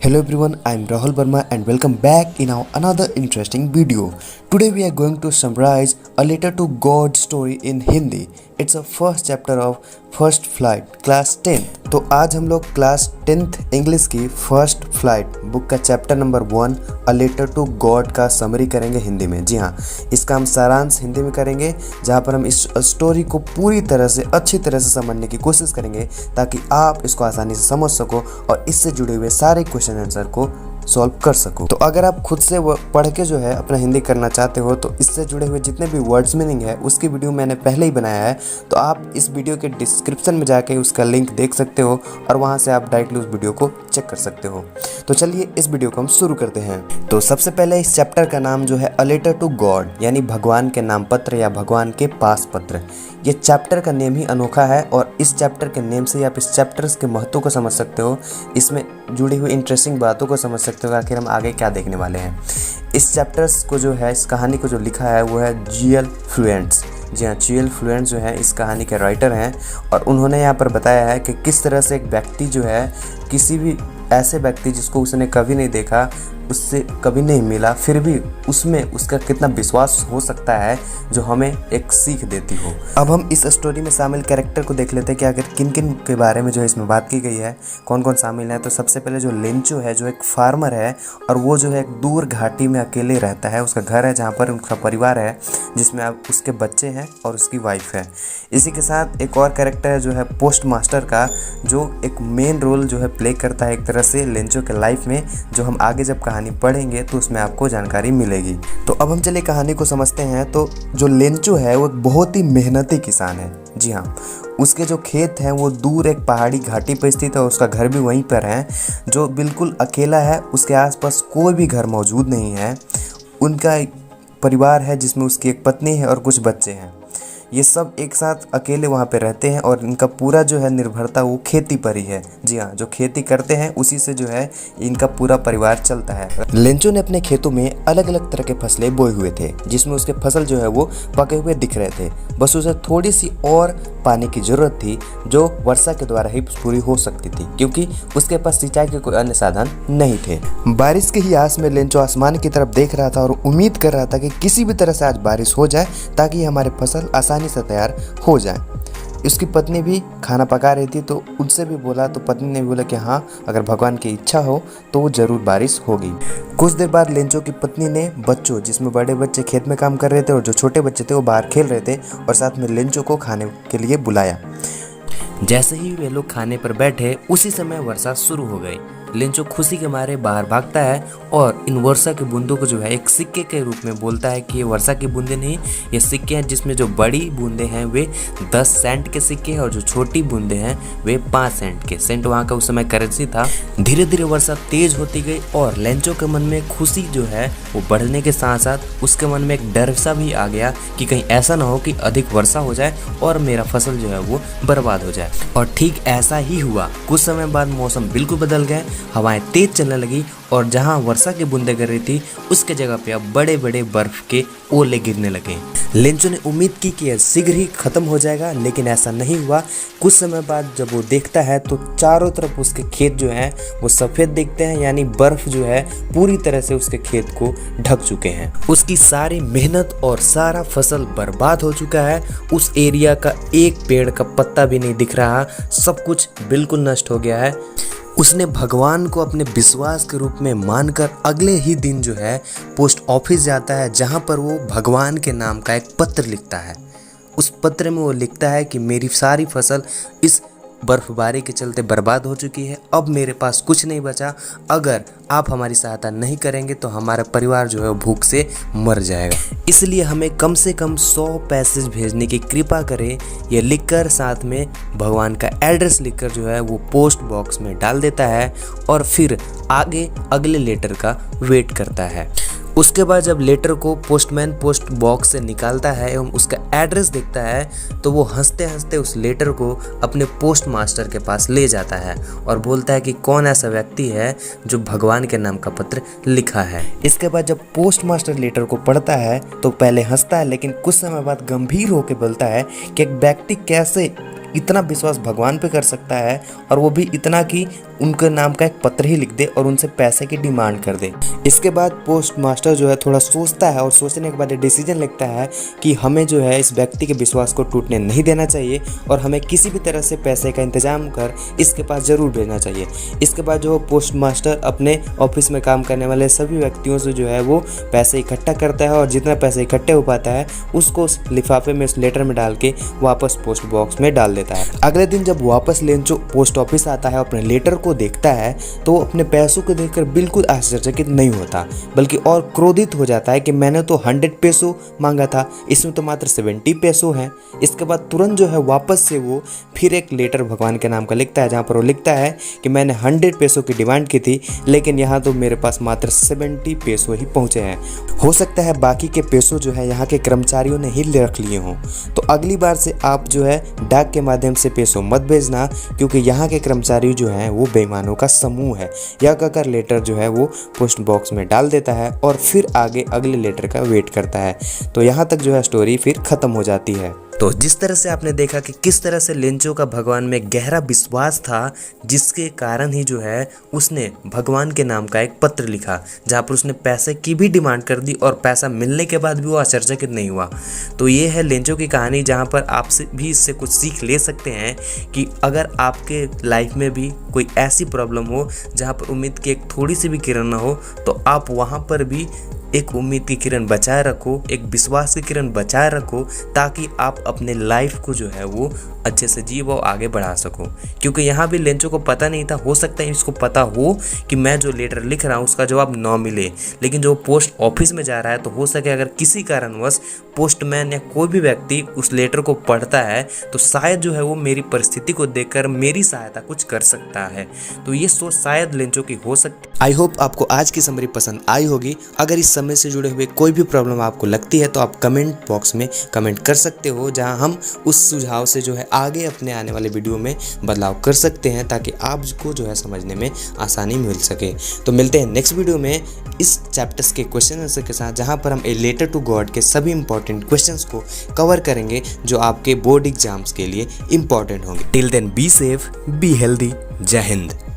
Hello everyone, I am Rahul Verma and welcome back in our another interesting video. Today we are going to summarize a letter to God story in Hindi. It's a first chapter of First Flight class 10th. तो आज हम लोग class 10th English की first flight book का chapter number 1 a letter to God का summary करेंगे हिंदी में। जी हाँ, इसका हम सारांश हिंदी में करेंगे, जहाँ पर हम इस स्टोरी को पूरी तरह से अच्छी तरह से समझने की कोशिश करेंगे ताकि आप इसको आसानी से समझ सको और इससे जुड़े हुए सारे क्वेश्चन आंसर को सॉल्व कर सको। तो अगर आप खुद से पढ़ के जो है अपना हिंदी करना चाहते हो तो इससे जुड़े हुए जितने भी वर्ड्स मीनिंग है उसकी वीडियो मैंने पहले ही बनाया है, तो आप इस वीडियो के डिस्क्रिप्शन में जाके उसका लिंक देख सकते हो और वहां से आप डायरेक्टली उस वीडियो को चेक कर सकते हो। तो चलिए इस वीडियो को हम शुरू करते हैं। तो सबसे पहले इस चैप्टर का नाम जो है अ लेटर टू गॉड, यानी भगवान के नाम पत्र या भगवान के पास पत्र। ये चैप्टर का नेम ही अनोखा है और इस चैप्टर के नेम से आप इस चैप्टर्स के महत्व को समझ सकते हो, इसमें जुड़ी हुई इंटरेस्टिंग बातों को समझ सकते हो आखिर हम आगे क्या देखने वाले हैं। इस चैप्टर्स को जो है, इस कहानी को जो लिखा है वो है जी.एल. फ्लुएंट्स। जी हाँ, जी.एल. फ्लुएंट्स जो है इस कहानी के राइटर हैं और उन्होंने यहाँ पर बताया है कि किस तरह से एक व्यक्ति जो है किसी भी ऐसे व्यक्ति जिसको उसने कभी नहीं देखा, उससे कभी नहीं मिला, फिर भी उसमें उसका कितना विश्वास हो सकता है जो हमें एक सीख देती हो। अब हम इस स्टोरी में शामिल कैरेक्टर को देख लेते हैं कि आखिर किन किन के बारे में जो है इसमें बात की गई है, कौन कौन शामिल है। तो सबसे पहले जो लेंचो है जो एक फार्मर है और वो जो है एक दूर घाटी में अकेले रहता है। उसका घर है जहाँ पर उसका परिवार है, जिसमें अब उसके बच्चे हैं और उसकी वाइफ है। इसी के साथ एक और कैरेक्टर है जो है पोस्ट मास्टर का, जो एक मेन रोल जो है प्ले करता है एक तरह से लेंचो के लाइफ में, जो हम आगे जब कहानी पढ़ेंगे तो उसमें आपको जानकारी मिलेगी। तो अब हम चलिए कहानी को समझते हैं। तो जो लेंचो है वो एक बहुत ही मेहनती किसान है। जी हाँ, उसके जो खेत हैं वो दूर एक पहाड़ी घाटी पर स्थित है और उसका घर भी वहीं पर है, जो बिल्कुल अकेला है। उसके आसपास कोई भी घर मौजूद नहीं है। उनका एक परिवार है जिसमें उसकी एक पत्नी है और कुछ बच्चे हैं। ये सब एक साथ अकेले वहाँ पे रहते हैं और इनका पूरा जो है निर्भरता वो खेती पर ही है। जी हाँ, जो खेती करते हैं उसी से जो है इनका पूरा परिवार चलता है। लेंचो ने अपने खेतों में अलग अलग तरह के फसलें बोए हुए थे, जिसमें उसके फसल जो है वो पके हुए दिख रहे थे। बस उसे थोड़ी सी और पानी की जरूरत थी, जो वर्षा के द्वारा ही पूरी हो सकती थी, क्योंकि उसके पास सिंचाई के कोई अन्य साधन नहीं थे। बारिश की ही आस में लेंचो आसमान की तरफ देख रहा था और उम्मीद कर रहा था कि किसी भी तरह से आज बारिश हो जाए ताकि हमारे फसल आसानी से तैयार हो जाए। उसकी पत्नी भी खाना पका रही थी, तो उनसे भी बोला, तो पत्नी ने भी बोला कि हाँ, अगर भगवान की इच्छा हो तो वो जरूर बारिश होगी। कुछ देर बाद लेंचो की पत्नी ने बच्चों, जिसमें बड़े बच्चे खेत में काम कर रहे थे और जो छोटे बच्चे थे वो बाहर खेल रहे थे, और साथ में लेंचो को खाने के लिए बुलाया। जैसे ही वे लोग खाने पर बैठे उसी समय वर्षा शुरू हो गई। लेंचो खुशी के मारे बाहर भागता है और इन वर्षा की बूंदों को जो है एक सिक्के के रूप में बोलता है कि ये वर्षा की बूंदें नहीं, ये सिक्के हैं, जिसमें जो बड़ी बूंदें हैं वे 10 सेंट के सिक्के हैं और जो छोटी बूंदें हैं वे 5 सेंट के। सेंट वहाँ का उस समय करेंसी था। धीरे धीरे वर्षा तेज होती गई और लेंचो के मन में खुशी जो है वो बढ़ने के साथ साथ उसके मन में एक डर सा भी आ गया कि कहीं ऐसा ना हो कि अधिक वर्षा हो जाए और मेरा फसल जो है वो बर्बाद हो जाए। और ठीक ऐसा ही हुआ। कुछ समय बाद मौसम बिल्कुल बदल गया, हवाएं तेज चलने लगी और जहां वर्षा की बूंदें गिर रही थी उसके जगह पे अब बड़े बड़े बर्फ के ओले गिरने लगे। लेंचो ने उम्मीद की कि यह शीघ्र ही खत्म हो जाएगा, लेकिन ऐसा नहीं हुआ। कुछ समय बाद जब वो देखता है तो चारों तरफ उसके खेत जो हैं वो सफ़ेद दिखते हैं, यानी बर्फ जो है पूरी तरह से उसके खेत को ढक चुके हैं। उसकी सारी मेहनत और सारा फसल बर्बाद हो चुका है। उस एरिया का एक पेड़ का पत्ता भी नहीं दिख रहा, सब कुछ बिल्कुल नष्ट हो गया है। उसने भगवान को अपने विश्वास के रूप में मानकर अगले ही दिन जो है पोस्ट ऑफिस जाता है, जहां पर वो भगवान के नाम का एक पत्र लिखता है। उस पत्र में वो लिखता है कि मेरी सारी फसल इस बर्फबारी के चलते बर्बाद हो चुकी है, अब मेरे पास कुछ नहीं बचा। अगर आप हमारी सहायता नहीं करेंगे तो हमारा परिवार जो है भूख से मर जाएगा, इसलिए हमें कम से कम 100 पैसेज भेजने की कृपा करें। ये लिखकर साथ में भगवान का एड्रेस लिखकर जो है वो पोस्ट बॉक्स में डाल देता है और फिर आगे अगले लेटर का वेट करता है। उसके बाद जब लेटर को पोस्टमैन पोस्ट बॉक्स से निकालता है एवं उसका एड्रेस देखता है तो वो हंसते हंसते उस लेटर को अपने पोस्ट मास्टर के पास ले जाता है और बोलता है कि कौन ऐसा व्यक्ति है जो भगवान के नाम का पत्र लिखा है। इसके बाद जब पोस्ट मास्टर लेटर को पढ़ता है तो पहले हंसता है, लेकिन कुछ समय बाद गंभीर होकर बोलता है कि एक व्यक्ति कैसे इतना विश्वास भगवान पे कर सकता है, और वो भी इतना कि उनके नाम का एक पत्र ही लिख दे और उनसे पैसे की डिमांड कर दे। इसके बाद पोस्ट मास्टर जो है थोड़ा सोचता है और सोचने के बाद डिसीजन लेता है कि हमें जो है इस व्यक्ति के विश्वास को टूटने नहीं देना चाहिए और हमें किसी भी तरह से पैसे का इंतजाम कर इसके पास ज़रूर भेजना चाहिए। इसके बाद जो पोस्ट मास्टर अपने ऑफिस में काम करने वाले सभी व्यक्तियों से जो है वो पैसे इकट्ठा करता है और जितना पैसे इकट्ठे हो पाता है उसको उस लिफाफे में, उस लेटर में डाल के वापस पोस्ट बॉक्स में डाल देता है। अगले दिन जब वापस लेंचो पोस्ट ऑफिस आता है और अपने लेटर को देखता है तो वो अपने पैसों को देखकर बिल्कुल आश्चर्यचकित नहीं होता, बल्कि और क्रोधित हो जाता है कि मैंने तो 100 पेसो मांगा था, इसमें तो मात्र 70 पेसो हैं। इसके बाद तुरंत जो है वापस से वो फिर एक लेटर भगवान के नाम का लिखता है, जहाँ पर वो लिखता है कि मैंने 100 पेसो की डिमांड की थी, लेकिन यहाँ तो मेरे पास मात्र 70 पेसो ही पहुँचे हैं। हो सकता है बाकी के पेसो जो है यहाँ के कर्मचारियों ने ही रख लिए हों। तो अगली बार से आप जो है डाक के माध्यम से पेसो मत भेजना, क्योंकि यहाँ के कर्मचारी जो हैं वो बेईमानों का समूह है। यह कहकर लेटर जो है वो पोस्ट बॉक्स में डाल देता है और फिर आगे अगले लेटर का वेट करता है। तो यहाँ तक जो है स्टोरी फिर ख़त्म हो जाती है। तो जिस तरह से आपने देखा कि किस तरह से लेंचो का भगवान में गहरा विश्वास था, जिसके कारण ही जो है उसने भगवान के नाम का एक पत्र लिखा, जहाँ पर उसने पैसे की भी डिमांड कर दी और पैसा मिलने के बाद भी वो आश्चर्यचकित नहीं हुआ। तो ये है लेंचो की कहानी, जहाँ पर आप भी इससे कुछ सीख ले सकते हैं कि अगर आपके लाइफ में भी कोई ऐसी प्रॉब्लम हो जहाँ पर उम्मीद की एक थोड़ी सी भी किरण ना हो, तो आप वहाँ पर भी एक उम्मीद की किरण बचाए रखो, एक विश्वास की किरण बचाए रखो, ताकि आप अपने लाइफ को जो है वो अच्छे से जीवो, आगे बढ़ा सको। क्योंकि यहाँ भी लेंचो को पता नहीं था, हो सकता है इसको पता हो कि मैं जो लेटर लिख रहा हूँ उसका जवाब न मिले, लेकिन जो पोस्ट ऑफिस में जा रहा है तो हो सके अगर किसी कारणवश पोस्टमैन या कोई भी व्यक्ति उस लेटर को पढ़ता है तो शायद जो है वो मेरी परिस्थिति को देखकर मेरी सहायता कुछ कर सकता है। तो ये सोच शायद लेंचो की हो सकती। आई होप आपको आज की समरी पसंद आई होगी। अगर इस समय से जुड़े हुए कोई भी प्रॉब्लम आपको लगती है तो आप कमेंट बॉक्स में कमेंट कर सकते हो, जहां हम उस सुझाव से जो है आगे अपने आने वाले वीडियो में बदलाव कर सकते हैं, ताकि आपको जो है समझने में आसानी मिल सके। तो मिलते हैं नेक्स्ट वीडियो में इस चैप्टर्स के क्वेश्चन आंसर के साथ, जहां पर हम ए लेटर टू गॉड के सभी इंपॉर्टेंट क्वेश्चंस को कवर करेंगे जो आपके बोर्ड एग्जाम्स के लिए इंपॉर्टेंट होंगे। Till then be safe, be healthy. जय हिंद।